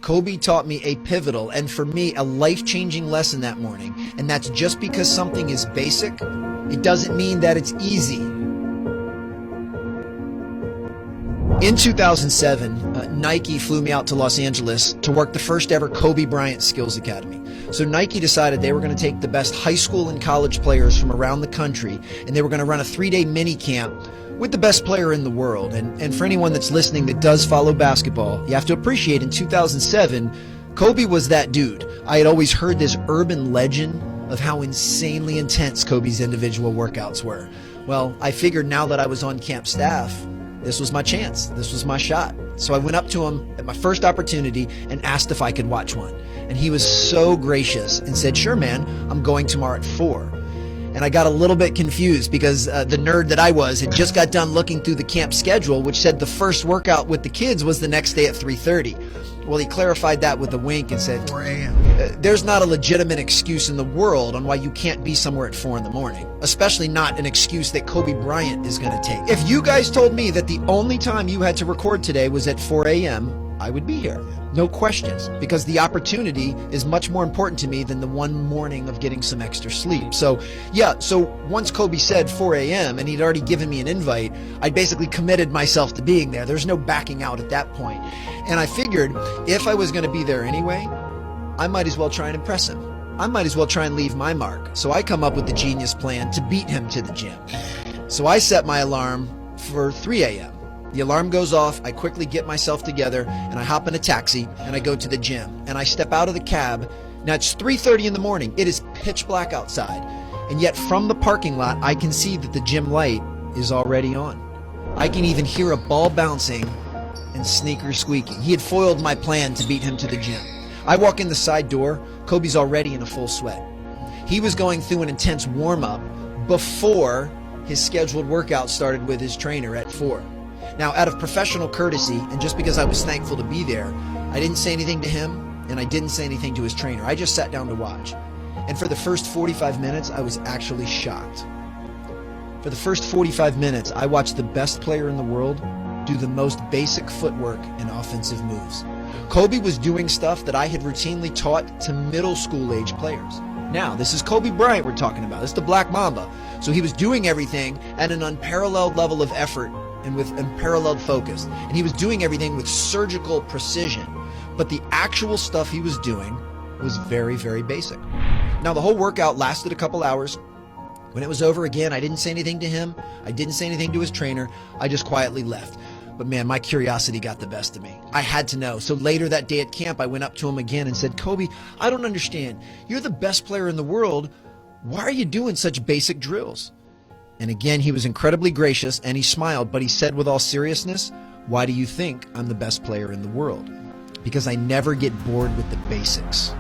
Kobe taught me a pivotal and for me a life-changing lesson that morning, and that's just because something is basic, it doesn't mean that it's easy. In 2007, Nike flew me out to Los Angeles to work the first ever Kobe Bryant Skills Academy. So Nike decided they were going to take the best high school and college players from around the country, and they were going to run a 3-day mini camp with the best player in the world. And for anyone that's listening that does follow basketball, you have to appreciate in 2007, Kobe was that dude. I had always heard this urban legend of how insanely intense Kobe's individual workouts were. Well, I figured now that I was on camp staff, this was my chance. This was my shot. So I went up to him at my first opportunity and asked if I could watch one. And he was so gracious and said, "Sure, man, I'm going tomorrow at 4. And I got a little bit confused because the nerd that I was had just got done looking through the camp schedule, which said the first workout with the kids was the next day at 3:30. Well, he clarified that with a wink and said, 4 a.m. There's not a legitimate excuse in the world on why you can't be somewhere at 4 in the morning, especially not an excuse that Kobe Bryant is going to take. If you guys told me that the only time you had to record today was at 4 a.m., I would be here. No questions, because the opportunity is much more important to me than the one morning of getting some extra sleep. So once Kobe said 4 a.m. and he'd already given me an invite, I basically committed myself to being there. There's no backing out at that point. And I figured if I was going to be there anyway, I might as well try and impress him. I might as well try and leave my mark. So I come up with the genius plan to beat him to the gym. So I set my alarm for 3 a.m. The alarm goes off, I quickly get myself together, and I hop in a taxi, and I go to the gym. And I step out of the cab. Now it's 3:30 in the morning. It is pitch black outside. And yet from the parking lot, I can see that the gym light is already on. I can even hear a ball bouncing and sneakers squeaking. He had foiled my plan to beat him to the gym. I walk in the side door. Kobe's already in a full sweat. He was going through an intense warm-up before his scheduled workout started with his trainer at 4. Now, out of professional courtesy, and just because I was thankful to be there, I didn't say anything to him, and I didn't say anything to his trainer. I just sat down to watch. And for the first 45 minutes, I was actually shocked. For the first 45 minutes, I watched the best player in the world do the most basic footwork and offensive moves. Kobe was doing stuff that I had routinely taught to middle school age players. Now, this is Kobe Bryant we're talking about. This is the Black Mamba. So he was doing everything at an unparalleled level of effort and with unparalleled focus. And he was doing everything with surgical precision. But the actual stuff he was doing was very, very basic. Now, the whole workout lasted a couple hours. When it was over again, I didn't say anything to him. I didn't say anything to his trainer. I just quietly left. But man, my curiosity got the best of me. I had to know. So later that day at camp, I went up to him again and said, "Kobe, I don't understand. You're the best player in the world. Why are you doing such basic drills?" And again, he was incredibly gracious and he smiled, but he said with all seriousness, "Why do you think I'm the best player in the world?" Because I never get bored with the basics.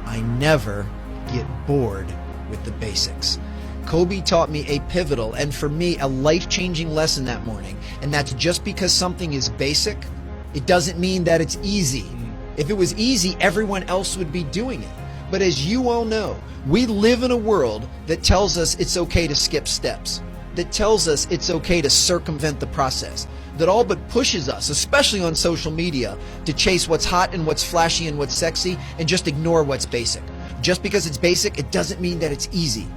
I never get bored with the basics. Kobe taught me a pivotal and for me a life-changing lesson that morning, and that's just because something is basic, it doesn't mean that it's easy. If it was easy, everyone else would be doing it. But as you all know, we live in a world that tells us it's okay to skip steps, that tells us it's okay to circumvent the process, that all but pushes us, especially on social media, to chase what's hot and what's flashy and what's sexy and just ignore what's basic. Just because it's basic, it doesn't mean that it's easy.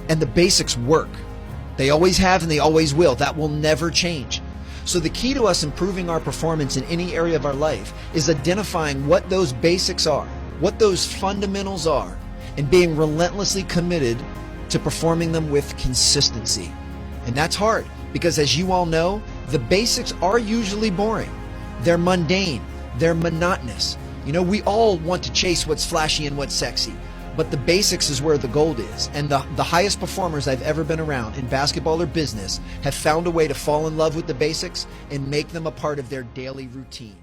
And the basics work. They always have and they always will. That will never change. So the key to us improving our performance in any area of our life is identifying what those basics are, what those fundamentals are, and being relentlessly committed to performing them with consistency. And that's hard because, as you all know, the basics are usually boring. They're mundane. They're monotonous. You know, we all want to chase what's flashy and what's sexy, but the basics is where the gold is. And the highest performers I've ever been around in basketball or business have found a way to fall in love with the basics and make them a part of their daily routine.